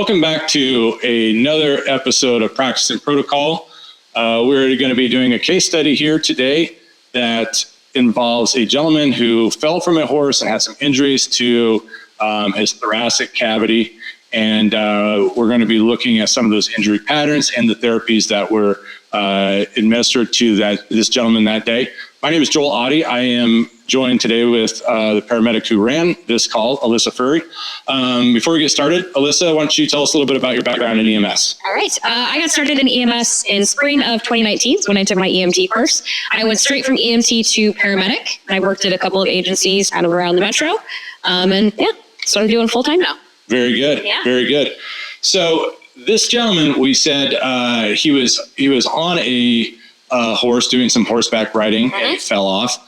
welcome back to another episode of Practice and Protocol. We're going to be doing a case study here today that involves a gentleman who fell from a horse and had some injuries to his thoracic cavity. And we're going to be looking at some of those injury patterns and the therapies that were administered to this gentleman that day. My name is Joel Audi. I am joined today with the paramedic who ran this call, Alyssa Furry. Before we get started, Alyssa, why don't you tell us a little bit about your background in EMS? All right. I got started in EMS in spring of 2019 when I took my EMT course. I went straight from EMT to paramedic. I worked at a couple of agencies kind of around the metro. Started doing full time now. Very good. Yeah. Very good. So this gentleman, we said he was on a horse doing some horseback riding and he fell off.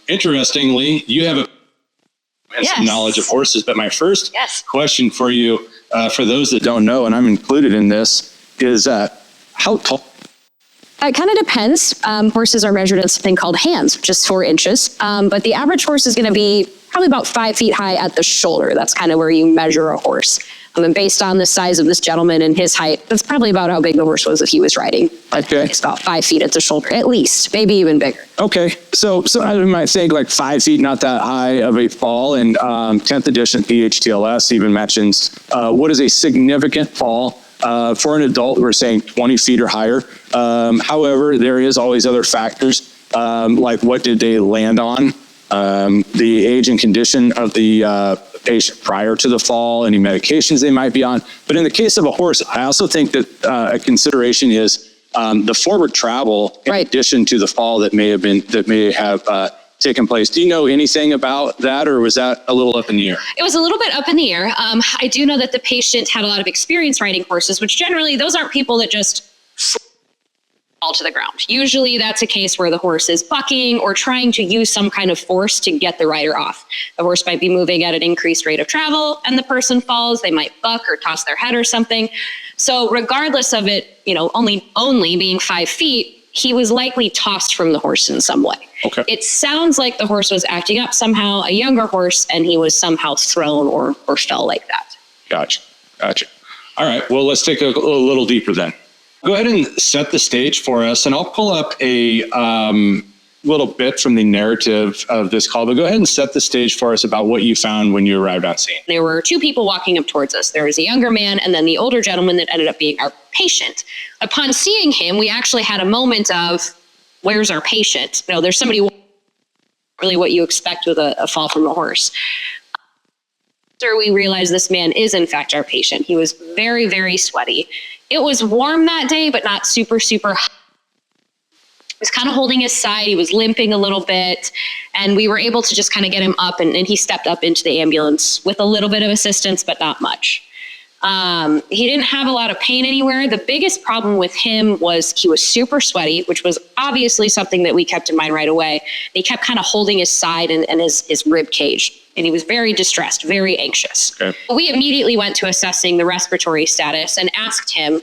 Interestingly, you have some knowledge of horses, but my first question for you, for those that don't know, and I'm included in this, is how tall? It kind of depends. Horses are measured in something called hands, which is 4 inches. But the average horse is going to be probably about 5 feet high at the shoulder. That's kind of where you measure a horse. And based on the size of this gentleman and his height, that's probably about how big the horse was if he was riding. Okay. It's about 5 feet at the shoulder, at least, maybe even bigger. Okay. So I might think like 5 feet, not that high of a fall. And 10th edition PHTLS even mentions what is a significant fall for an adult. We're saying 20 feet or higher. However, there is always other factors, like what did they land on? The age and condition of the patient prior to the fall, any medications they might be on. But in the case of a horse, I also think that a consideration is the forward travel in addition to the fall that may have taken place. Do you know anything about that, or was that a little up in the air? It was a little bit up in the air. I do know that the patient had a lot of experience riding horses, which generally those aren't people that just fall to the ground. Usually that's a case where the horse is bucking or trying to use some kind of force to get the rider off. The horse might be moving at an increased rate of travel and the person falls. They might buck or toss their head or something. So regardless of it, only being 5 feet, he was likely tossed from the horse in some way. Okay. It sounds like the horse was acting up somehow, a younger horse, and he was somehow thrown or fell like that. Gotcha. All right. Well, let's take a little deeper then. Go ahead and set the stage for us, and I'll pull up a little bit from the narrative of this call, but go ahead and set the stage for us about what you found when you arrived on scene. There were 2 people walking up towards us. There was a younger man and then the older gentleman that ended up being our patient. Upon seeing him, we actually had a moment of, where's our patient? There's somebody really what you expect with a fall from a horse. After we realized this man is in fact our patient. He was very, very sweaty. It was warm that day, but not super, super hot. He was kind of holding his side. He was limping a little bit. And we were able to just kind of get him up. And he stepped up into the ambulance with a little bit of assistance, but not much. He didn't have a lot of pain anywhere. The biggest problem with him was he was super sweaty, which was obviously something that we kept in mind right away. He kept kind of holding his side and his rib cage. And he was very distressed, very anxious. Okay. We immediately went to assessing the respiratory status and asked him,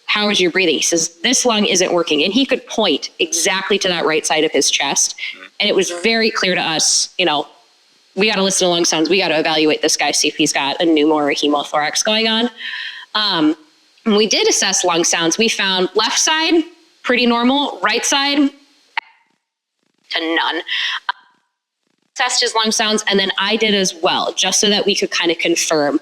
how is your breathing? He says, this lung isn't working. And he could point exactly to that right side of his chest. And it was very clear to us, we got to listen to lung sounds. We got to evaluate this guy, see if he's got a pneumo or a hemothorax going on. When we did assess lung sounds, we found left side, pretty normal, right side, to none. Assessed his lung sounds, and then I did as well, just so that we could kind of confirm.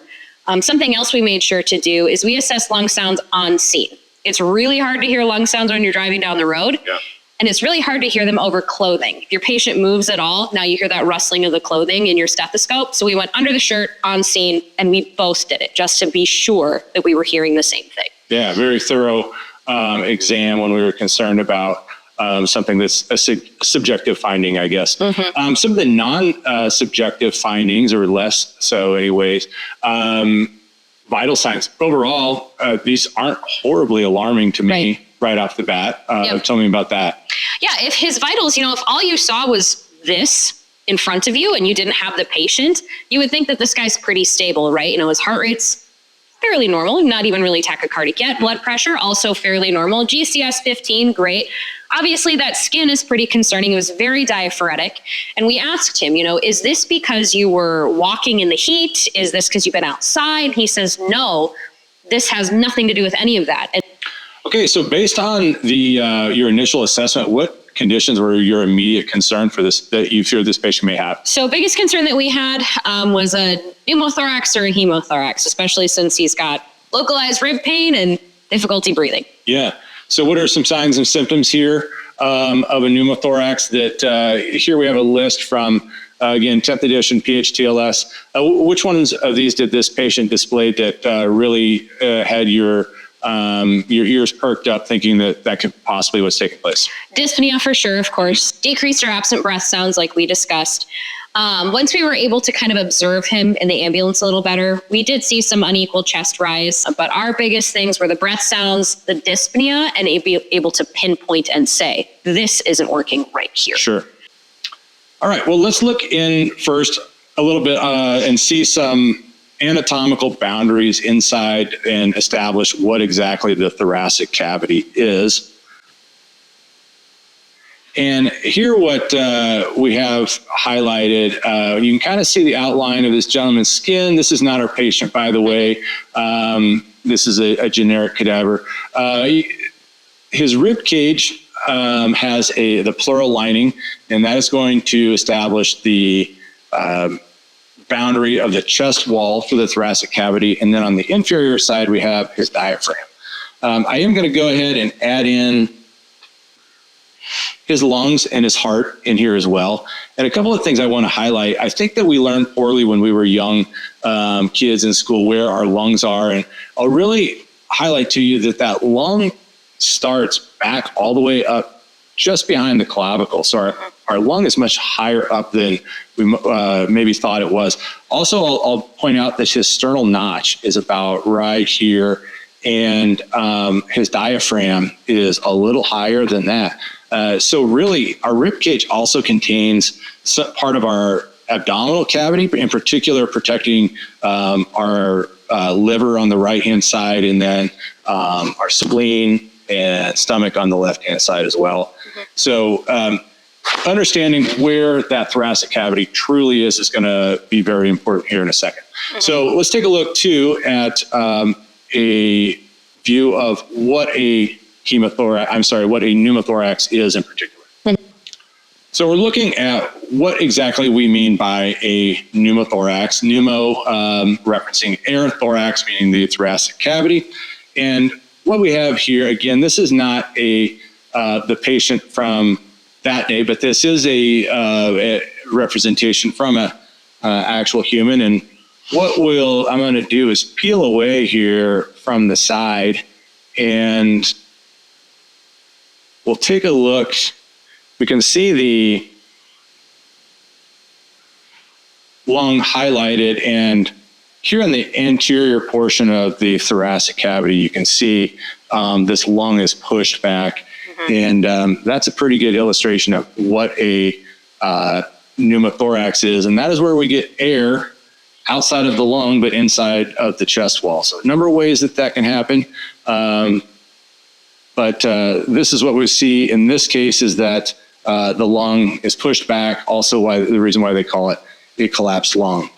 Something else we made sure to do is we assessed lung sounds on scene. It's really hard to hear lung sounds when you're driving down the road, and it's really hard to hear them over clothing. If your patient moves at all, now you hear that rustling of the clothing in your stethoscope. So we went under the shirt on scene, and we both did it just to be sure that we were hearing the same thing. Yeah, very thorough exam when we were concerned about something that's a subjective finding, I guess. Mm-hmm. Some of the non-subjective findings, or less so anyways, vital signs. Overall, these aren't horribly alarming to me right off the bat. Tell me about that. Yeah, if his vitals, if all you saw was this in front of you and you didn't have the patient, you would think that this guy's pretty stable, right? His heart rate's fairly normal, not even really tachycardic yet. Blood pressure, also fairly normal. GCS 15, great. obviously that skin is pretty concerning. It was very diaphoretic. And we asked him, is this because you were walking in the heat? Is this because you've been outside? He says, no, this has nothing to do with any of that. Okay, so based on your initial assessment, what conditions were your immediate concern for this that you feared this patient may have? So biggest concern that we had was a pneumothorax or a hemothorax, especially since he's got localized rib pain and difficulty breathing. Yeah. So what are some signs and symptoms here of a pneumothorax? That here we have a list from, again, 10th edition PHTLS. Which ones of these did this patient display that really had your ears perked up thinking that could possibly what's taking place? Dyspnea for sure, of course. Decreased or absent breath sounds like we discussed. Once we were able to kind of observe him in the ambulance a little better, we did see some unequal chest rise, but our biggest things were the breath sounds, the dyspnea, and able to pinpoint and say, this isn't working right here. Sure. All right, well, let's look in first a little bit and see some anatomical boundaries inside and establish what exactly the thoracic cavity is. And here what we have highlighted, you can kind of see the outline of this gentleman's skin. This is not our patient, by the way. This is a generic cadaver. His rib cage has the pleural lining, and that is going to establish the boundary of the chest wall for the thoracic cavity. And then on the inferior side, we have his diaphragm. I am going to go ahead and add in his lungs and his heart in here as well. And a couple of things I want to highlight. I think that we learned poorly when we were young kids in school where our lungs are. And I'll really highlight to you that lung starts back all the way up just behind the clavicle. So our lung is much higher up than we maybe thought it was. Also, I'll point out that his sternal notch is about right here, and his diaphragm is a little higher than that. So really, our rib cage also contains part of our abdominal cavity, in particular protecting our liver on the right-hand side, and then our spleen and stomach on the left-hand side as well. Mm-hmm. So understanding where that thoracic cavity truly is going to be very important here in a second. Mm-hmm. So let's take a look too at a view of what a pneumothorax is in particular. Mm-hmm. So we're looking at what exactly we mean by a pneumothorax. Pneumo referencing air, thorax meaning the thoracic cavity. And what we have here, again, this is not the patient from that day, but this is a representation from a actual human. And what I'm going to do is peel away here from the side, and we'll take a look. We can see the lung highlighted, and here in the anterior portion of the thoracic cavity, you can see this lung is pushed back. Mm-hmm. And that's a pretty good illustration of what a pneumothorax is. And that is where we get air outside of the lung, but inside of the chest wall. So a number of ways that can happen. But this is what we see in this case, is that the lung is pushed back. Also, the reason why they call it a collapsed lung.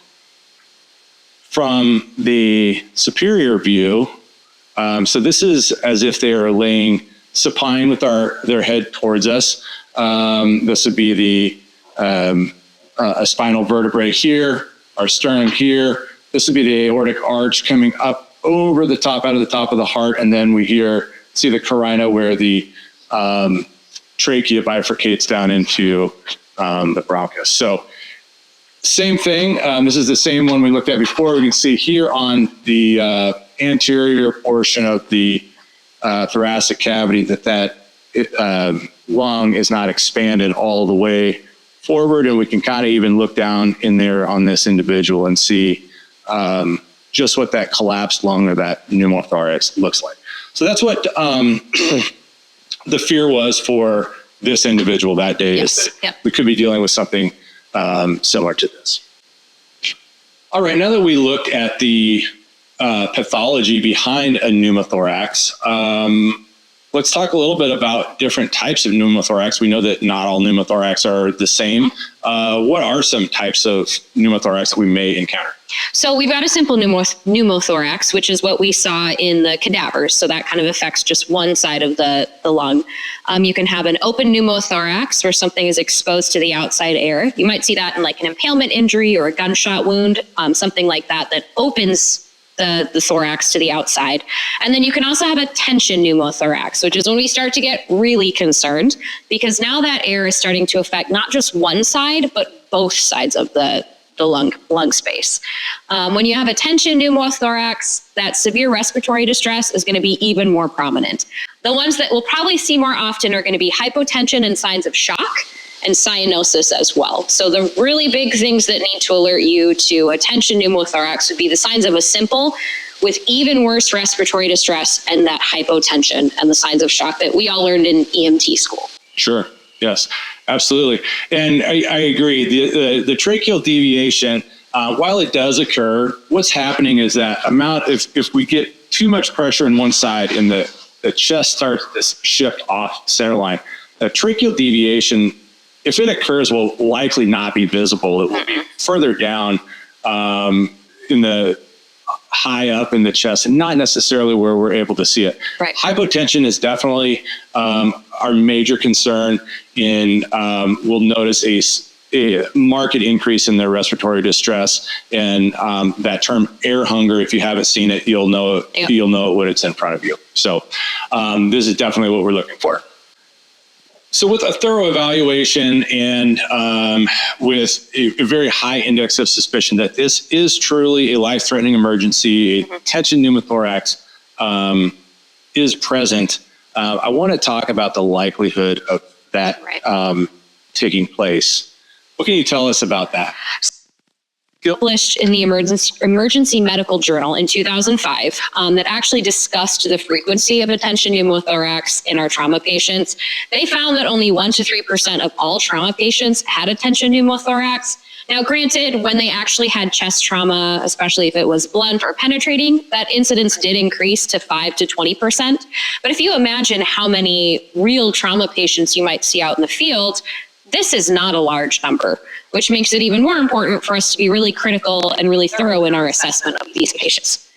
From the superior view, so this is as if they are laying supine with their head towards us. This would be a spinal vertebrae here, our sternum here. This would be the aortic arch coming up over the top, out of the top of the heart, and then we see the carina where the trachea bifurcates down into the bronchus. So same thing. This is the same one we looked at before. We can see here on the anterior portion of the thoracic cavity that lung is not expanded all the way forward, and we can kind of even look down in there on this individual and see just what that collapsed lung or that pneumothorax looks like. So that's what the fear was for this individual that day. Yes. Is that we could be dealing with something similar to this. All right, now that we looked at the pathology behind a pneumothorax, let's talk a little bit about different types of pneumothorax. We know that not all pneumothorax are the same. What are some types of pneumothorax that we may encounter? So we've got a simple pneumothorax, which is what we saw in the cadavers. So that kind of affects just one side of the lung. You can have an open pneumothorax where something is exposed to the outside air. You might see that in like an impalement injury or a gunshot wound, something like that opens the thorax to the outside. And then you can also have a tension pneumothorax, which is when we start to get really concerned, because now that air is starting to affect not just one side, but both sides of the lung space. When you have a tension pneumothorax, that severe respiratory distress is going to be even more prominent. The ones that we'll probably see more often are going to be hypotension and signs of shock, and cyanosis as well. So the really big things that need to alert you to a tension pneumothorax would be the signs of a simple with even worse respiratory distress and that hypotension and the signs of shock that we all learned in EMT school. Sure. Yes, absolutely. And I agree. The tracheal deviation, while it does occur, what's happening is that if we get too much pressure in one side and the chest starts to shift off center line, the tracheal deviation, if it occurs, will likely not be visible. It will be further down in the high up in the chest and not necessarily where we're able to see it. Right. Hypotension is definitely our major concern we'll notice a marked increase in their respiratory distress, and that term air hunger, if you haven't seen it, you'll know it when it's in front of you. So this is definitely what we're looking for. So with a thorough evaluation and with a very high index of suspicion that this is truly a life-threatening emergency, a tension pneumothorax is present, I want to talk about the likelihood of that taking place. What can you tell us about that? Published in the Emergency Medical Journal in 2005 that actually discussed the frequency of a tension pneumothorax in our trauma patients. They found that only 1 to 3% of all trauma patients had a tension pneumothorax. Now, granted, when they actually had chest trauma, especially if it was blunt or penetrating, that incidence did increase to 5 to 20%. But if you imagine how many real trauma patients you might see out in the field, this is not a large number, which makes it even more important for us to be really critical and really thorough in our assessment of these patients.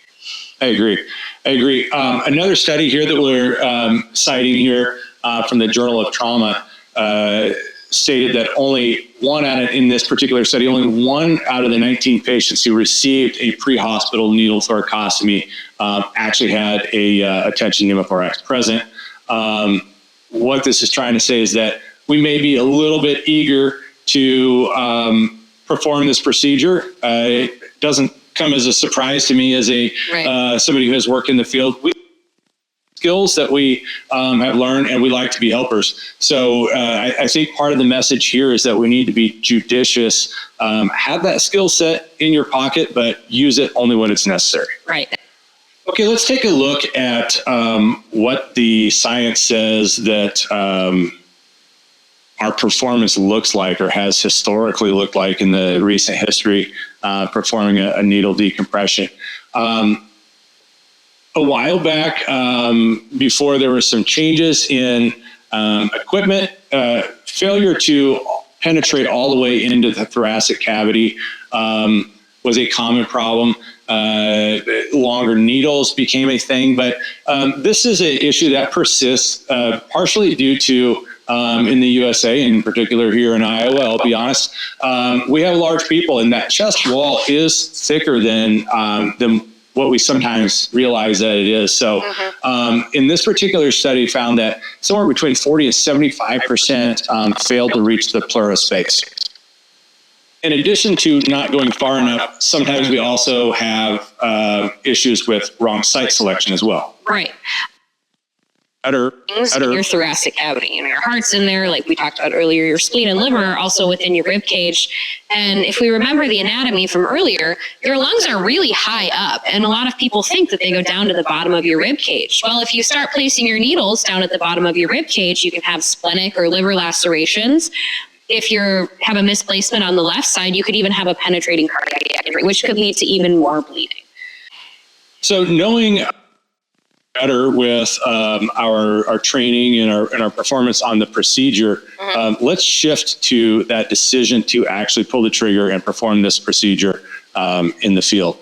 I agree. Another study here that we're citing here from the Journal of Trauma stated that only one out of the 19 patients who received a pre-hospital needle thoracostomy actually had a tension pneumothorax present. What this is trying to say is that we may be a little bit eager to perform this procedure. It doesn't come as a surprise to me as somebody who has worked in the field. Skills that we have learned, and we like to be helpers. So I think part of the message here is that we need to be judicious, have that skill set in your pocket, but use it only when it's necessary. Right. Okay, let's take a look at what the science says that our performance looks like or has historically looked like in the recent history performing a needle decompression. A while back, before there were some changes in equipment, failure to penetrate all the way into the thoracic cavity was a common problem. Longer needles became a thing, but this is an issue that persists partially due to in the USA, in particular here in Iowa, I'll be honest, we have large people, and that chest wall is thicker than what we sometimes realize that it is. So in this particular study found that somewhere between 40 and 75% failed to reach the pleural space. In addition to not going far enough, sometimes we also have issues with wrong site selection as well. Right. In your thoracic cavity, your heart's in there, like we talked about earlier, your spleen and liver are also within your rib cage. And if we remember the anatomy from earlier, your lungs are really high up, and a lot of people think that they go down to the bottom of your rib cage. Well, if you start placing your needles down at the bottom of your rib cage, you can have splenic or liver lacerations. If you have a misplacement on the left side, you could even have a penetrating cardiac injury, which could lead to even more bleeding. So knowing better with our training and our performance on the procedure, let's shift to that decision to actually pull the trigger and perform this procedure in the field.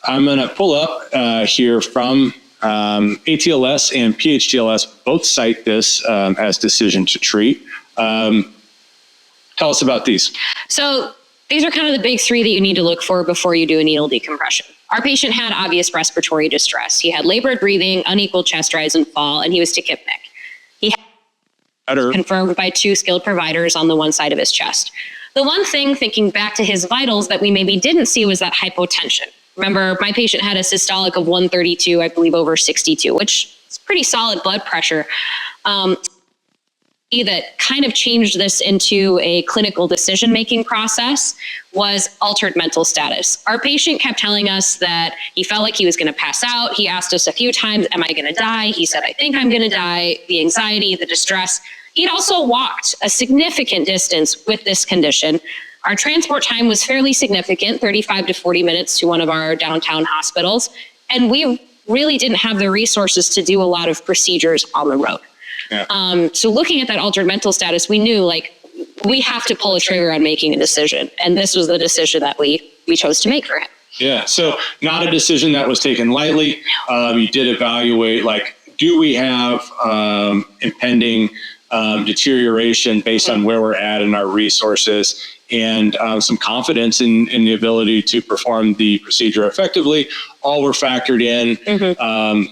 I'm going to pull up here from ATLS and PHTLS, both cite this as decision to treat. Tell us about these. So these are kind of the big three that you need to look for before you do a needle decompression. Our patient had obvious respiratory distress. He had labored breathing, unequal chest rise and fall, and he was tachypnic. He had confirmed by 2 skilled providers on the one side of his chest. The one thing, thinking back to his vitals, that we maybe didn't see was that hypotension. Remember, my patient had a systolic of 132, I believe over 62, which is pretty solid blood pressure. That kind of changed this into a clinical decision-making process was altered mental status. Our patient kept telling us that he felt like he was going to pass out. He asked us a few times, am I going to die? He said, I think I'm going to die. The anxiety, the distress. He'd also walked a significant distance with this condition. Our transport time was fairly significant, 35 to 40 minutes to one of our downtown hospitals. And we really didn't have the resources to do a lot of procedures on the road. Yeah. So looking at that altered mental status, we knew like we have to pull a trigger on making a decision. And this was the decision that we chose to make for him. Yeah. So not a decision that was taken lightly. You did evaluate, like, do we have impending deterioration based on where we're at in our resources, and some confidence in the ability to perform the procedure effectively. All were factored in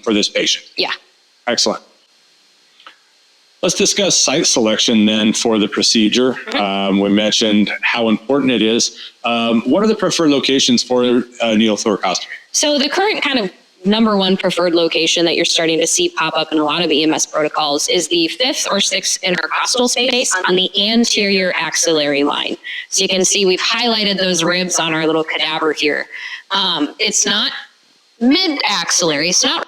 for this patient. Yeah. Excellent. Let's discuss site selection then for the procedure. We mentioned how important it is. What are the preferred locations for needle thoracostomy? So the current kind of number one preferred location that you're starting to see pop up in a lot of EMS protocols is the 5th or 6th intercostal space on the anterior axillary line. So you can see we've highlighted those ribs on our little cadaver here. It's not mid-axillary. It's not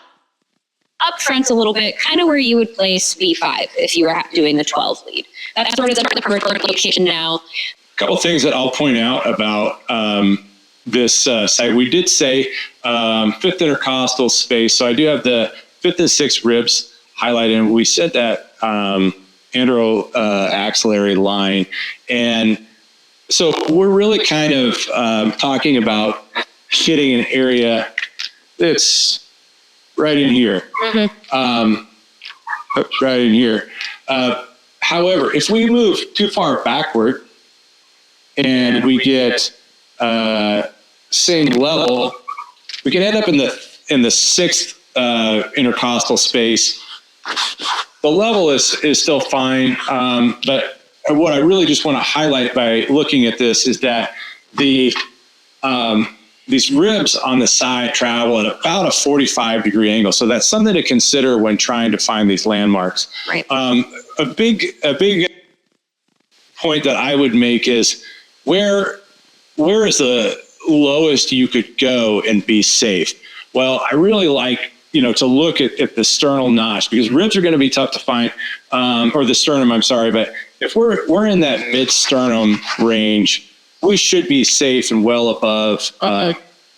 up front a little bit, kind of where you would place V5 if you were doing the 12 lead. That's sort of the preferred location now. A couple things that I'll point out about this site. We did say 5th intercostal space, so I do have the 5th and 6th ribs highlighted, and we said that antero-axillary line. And so we're really kind of talking about hitting an area that's right in here. Right in here. However, if we move too far backward and we get same level, we can end up in the 6th intercostal space. The level is still fine, but what I really just want to highlight by looking at this is that these ribs on the side travel at about a 45-degree angle. So that's something to consider when trying to find these landmarks. Right. A big point that I would make is where is the lowest you could go and be safe? Well, I really like, to look at the sternal notch, because ribs are going to be tough to find, or the sternum, I'm sorry, but if we're in that mid-sternum range, we should be safe and well above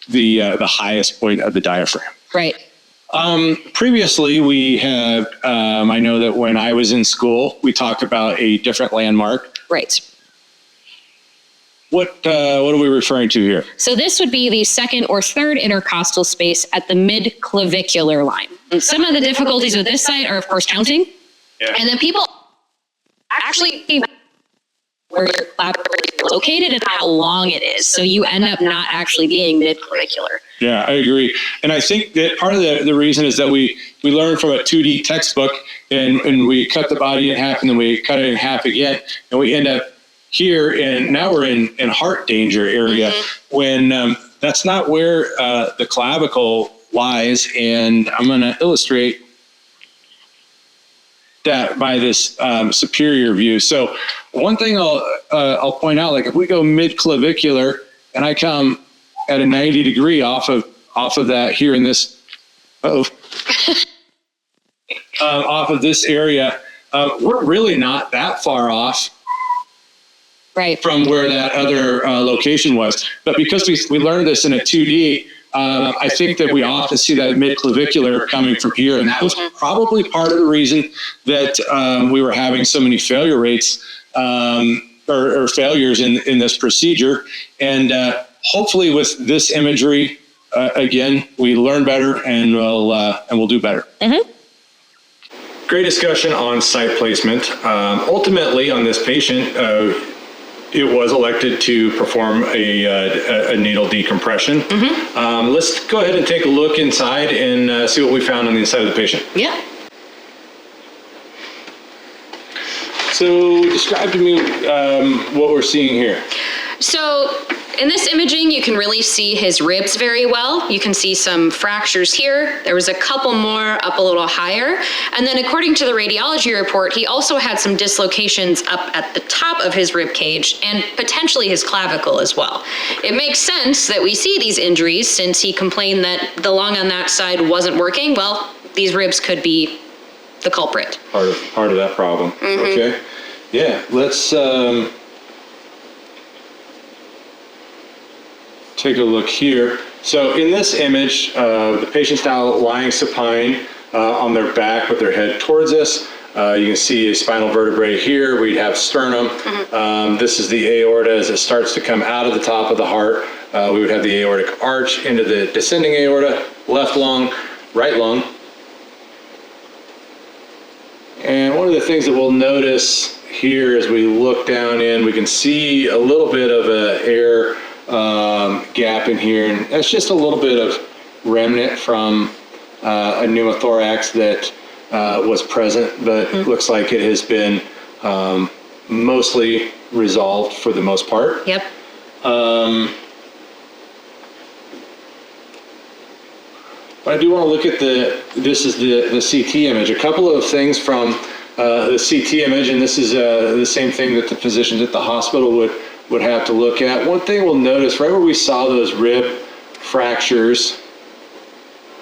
the highest point of the diaphragm. Right. Previously, we had, I know that when I was in school, we talked about a different landmark. Right. What are we referring to here? So this would be the 2nd or 3rd intercostal space at the mid-clavicular line. And some of the difficulties with this site are, of course, counting. Yeah. And then people actually see where your clavicle is located and how long it is. So you end up not actually being mid-clavicular. Yeah, I agree. And I think that part of the reason is that we learned from a 2D textbook, and we cut the body in half, and then we cut it in half again, and we end up here, and now we're in heart danger area when that's not where the clavicle lies. And I'm going to illustrate that by this superior view. So one thing I'll point out, like if we go mid-clavicular and I come at a 90 degree off of that here in this, off of this area, we're really not that far off right from where that other location was. But because we learned this in a 2D, I think that we often see that mid-clavicular coming from here, and that was probably part of the reason that we were having so many failure rates or failures in this procedure. And hopefully with this imagery, again, we learn better and we'll do better. Great discussion on site placement. Ultimately, on this patient, it was elected to perform a needle decompression. Let's go ahead and take a look inside and see what we found on the inside of the patient. Yeah. So describe to me what we're seeing here. So in this imaging, you can really see his ribs very well. You can see some fractures here. There was a couple more up a little higher. And then according to the radiology report, he also had some dislocations up at the top of his rib cage and potentially his clavicle as well. It makes sense that we see these injuries since he complained that the lung on that side wasn't working. Well, these ribs could be the culprit. Part of that problem. Okay. Yeah, let's take a look here. So in this image, the patient's now lying supine on their back with their head towards us. You can see a spinal vertebrae here. We'd have sternum. This is the aorta as it starts to come out of the top of the heart. We would have the aortic arch into the descending aorta, left lung, right lung. And one of the things that we'll notice here as we look down in, we can see a little bit of an air gap in here, and that's just a little bit of remnant from a pneumothorax that was present, but looks like it has been mostly resolved for the most part. Yep. But I do want to look at this is the CT image. A couple of things from the CT image, and this is the same thing that the physicians at the hospital would have to look at. One thing we'll notice, right where we saw those rib fractures,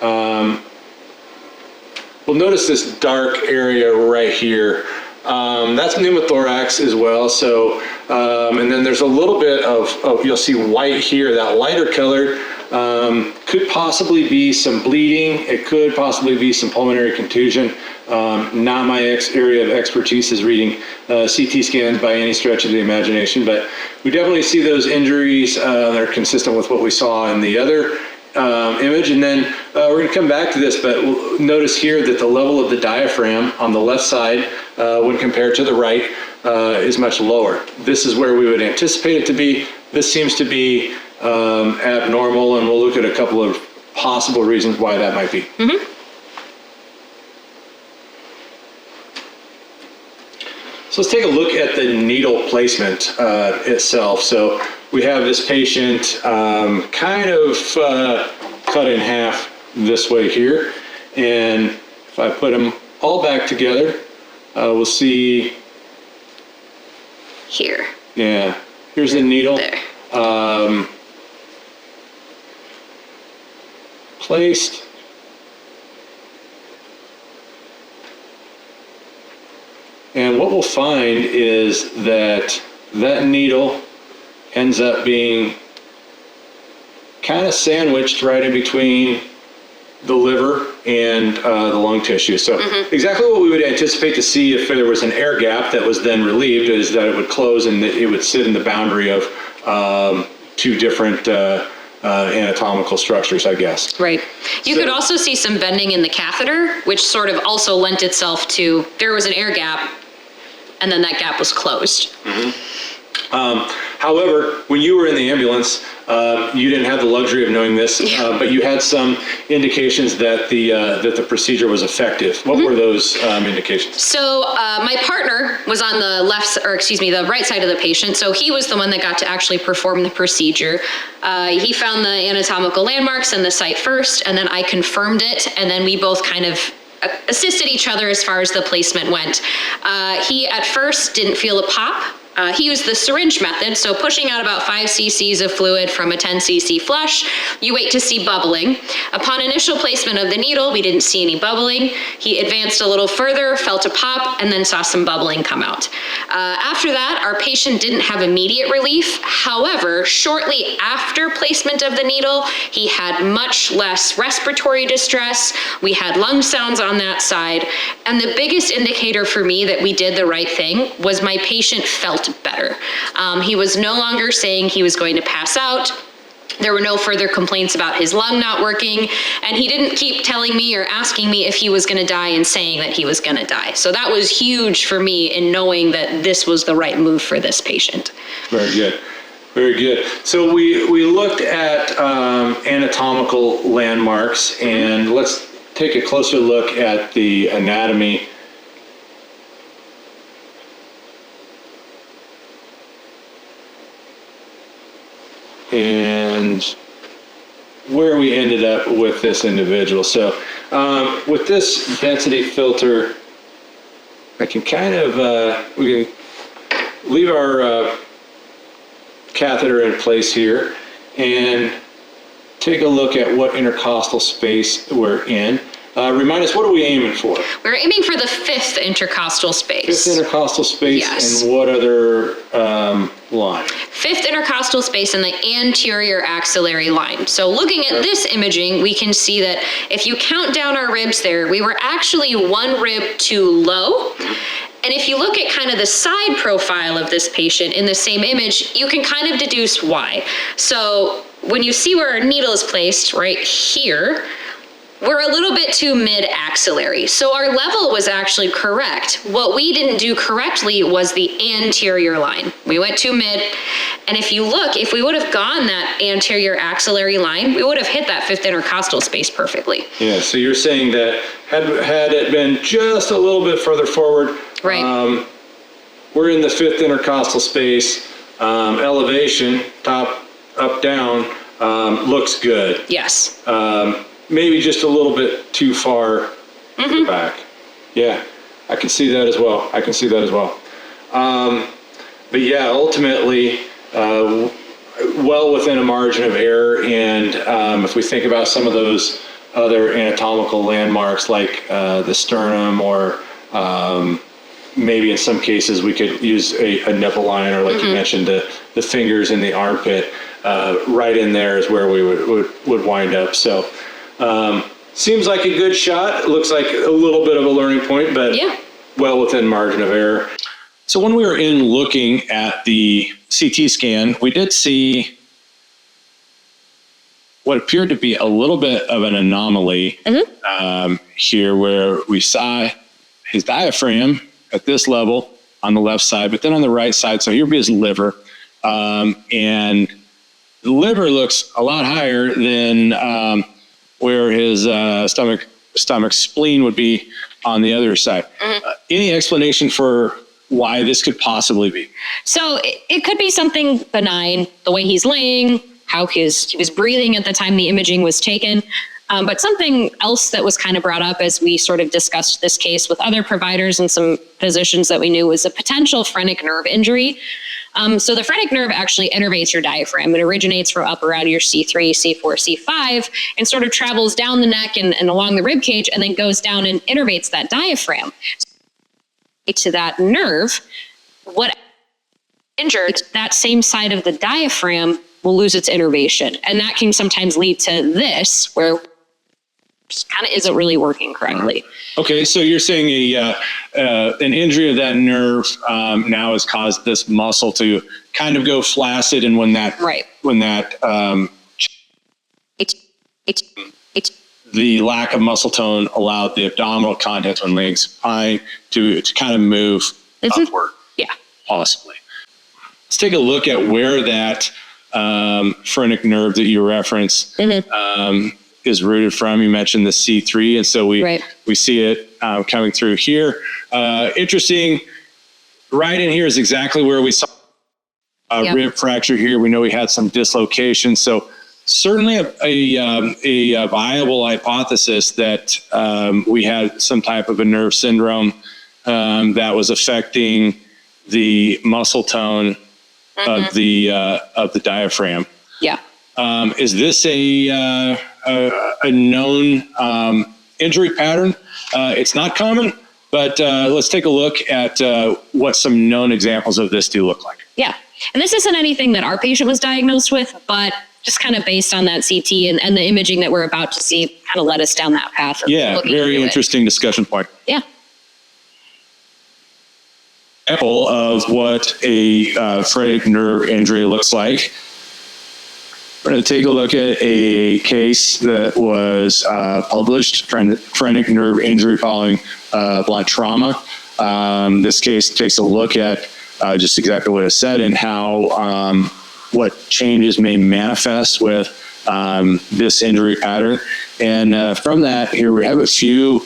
we'll notice this dark area right here. That's pneumothorax as well. So, and then there's a little bit of you'll see white here, that lighter colored. Could possibly be some bleeding. It could possibly be some pulmonary contusion. Not my area of expertise is reading CT scans by any stretch of the imagination, but we definitely see those injuries that are consistent with what we saw in the other image. And then we're going to come back to this, but we'll notice here that the level of the diaphragm on the left side when compared to the right is much lower. This is where we would anticipate it to be. This seems to be abnormal, and we'll look at a couple of possible reasons why that might be. So let's take a look at the needle placement itself. So we have this patient kind of cut in half this way here, and if I put them all back together, we'll see Here. Yeah, here's the needle. There. Placed. And what we'll find is that that needle ends up being kind of sandwiched right in between the liver and the lung tissue. So exactly what we would anticipate to see if there was an air gap that was then relieved is that it would close and that it would sit in the boundary of two different anatomical structures, I guess. Right. You could also see some bending in the catheter, which sort of also lent itself to, there was an air gap, and then that gap was closed. However, when you were in the ambulance, you didn't have the luxury of knowing this, but you had some indications that the procedure was effective. What were those indications? So my partner was on the the right side of the patient. So he was the one that got to actually perform the procedure. He found the anatomical landmarks and the site first, and then I confirmed it, and then we both kind of assisted each other as far as the placement went. He at first didn't feel a pop. He used the syringe method, so pushing out about 5 cc's of fluid from a 10 cc flush. You wait to see bubbling. Upon initial placement of the needle, we didn't see any bubbling. He advanced a little further, felt a pop, and then saw some bubbling come out. After that, our patient didn't have immediate relief. However, shortly after placement of the needle, he had much less respiratory distress. We had lung sounds on that side. And the biggest indicator for me that we did the right thing was my patient felt better. He was no longer saying he was going to pass out. There were no further complaints about his lung not working, and he didn't keep telling me or asking me if he was going to die and saying that he was going to die. So that was huge for me in knowing that this was the right move for this patient. Very good. Very good. So we looked at anatomical landmarks, and let's take a closer look at the anatomy. And where we ended up with this individual. So with this density filter, I can kind of, we can leave our catheter in place here and take a look at what intercostal space we're in. Remind us, what are we aiming for? We're aiming for the 5th intercostal space. 5th intercostal space, yes. And what other line? 5th intercostal space in the anterior axillary line. So looking at this imaging, we can see that if you count down our ribs there, we were actually 1 rib too low. And if you look at kind of the side profile of this patient in the same image, you can kind of deduce why. So when you see where our needle is placed right here, we're a little bit too mid-axillary. So our level was actually correct. What we didn't do correctly was the anterior line. We went too mid. And if you look, if we would have gone that anterior axillary line, we would have hit that 5th intercostal space perfectly. Yeah, so you're saying that had it been just a little bit further forward, right. We're in the 5th intercostal space, elevation, top, up, down, looks good. Yes. Maybe just a little bit too far back. Yeah, I can see that as well. I can see that as well. But yeah, ultimately, well within a margin of error. And if we think about some of those other anatomical landmarks like the sternum, or maybe in some cases we could use a nipple line, or like you mentioned, the fingers in the armpit, right in there is where we would wind up. So seems like a good shot. It looks like a little bit of a learning point, but yeah, well within margin of error. So when we were in looking at the CT scan, we did see what appeared to be a little bit of an anomaly here, where we saw his diaphragm at this level on the left side, but then on the right side, so here would be his liver, and the liver looks a lot higher than where his stomach spleen would be on the other side. Any explanation for why this could possibly be? So it could be something benign, the way he's laying, how he was breathing at the time the imaging was taken. But something else that was kind of brought up as we sort of discussed this case with other providers and some physicians that we knew was a potential phrenic nerve injury. So the phrenic nerve actually innervates your diaphragm. It originates from up around your C3, C4, C5, and sort of travels down the neck and along the rib cage, and then goes down and innervates that diaphragm. To that nerve, what injured, that same side of the diaphragm will lose its innervation. And that can sometimes lead to this, where it kind of isn't really working correctly. Okay, so you're saying an injury of that nerve now has caused this muscle to kind of go flaccid, and when that the lack of muscle tone allowed the abdominal contents on legs spine to kind of move upward. Yeah, possibly. Let's take a look at where that phrenic nerve that you referenced is rooted from. You mentioned the C3, and so we see it coming through here. Interesting. Right in here is exactly where we saw a rib fracture here. We know we had some dislocation. So certainly a viable hypothesis that we had some type of a nerve syndrome that was affecting the muscle tone of the diaphragm. Yeah. Is this a known injury pattern? It's not common, but let's take a look at what some known examples of this do look like. Yeah. And this isn't anything that our patient was diagnosed with, but just kind of based on that CT and the imaging that we're about to see kind of led us down that path. Yeah, very interesting discussion point. Yeah. Example of what a phrenic nerve injury looks like. We're going to take a look at a case that was published, phrenic nerve injury following blunt trauma. This case takes a look at just exactly what it said and how what changes may manifest with this injury pattern. And from that, here we have a few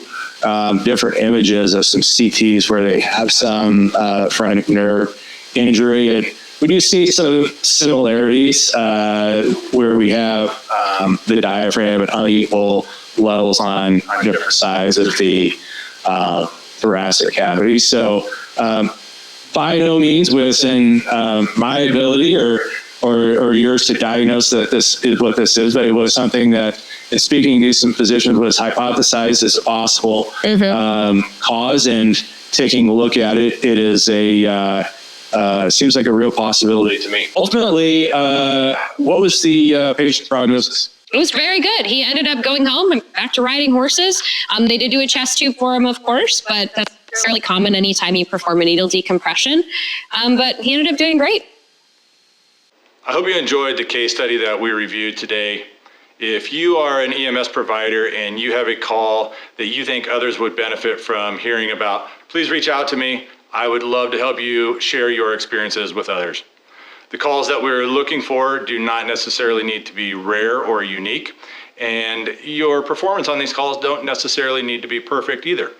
different images of some CTs where they have some phrenic nerve injury. And we do see some similarities where we have the diaphragm at unequal levels on different sides of the thoracic cavity. So by no means within my ability or yours to diagnose that this is what this is, but it was something that, in speaking to some physicians, was hypothesized as a possible cause, and taking a look at it, it is a seems like a real possibility to me. Ultimately, what was the patient's prognosis? It was very good. He ended up going home and back to riding horses. They did do a chest tube for him, of course, but that's fairly common anytime you perform a needle decompression. But he ended up doing great. I hope you enjoyed the case study that we reviewed today. If you are an EMS provider and you have a call that you think others would benefit from hearing about, please reach out to me. I would love to help you share your experiences with others. The calls that we're looking for do not necessarily need to be rare or unique, and your performance on these calls don't necessarily need to be perfect either.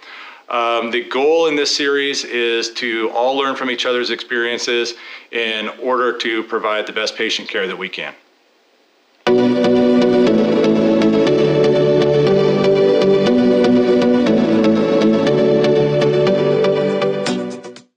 The goal in this series is to all learn from each other's experiences in order to provide the best patient care that we can.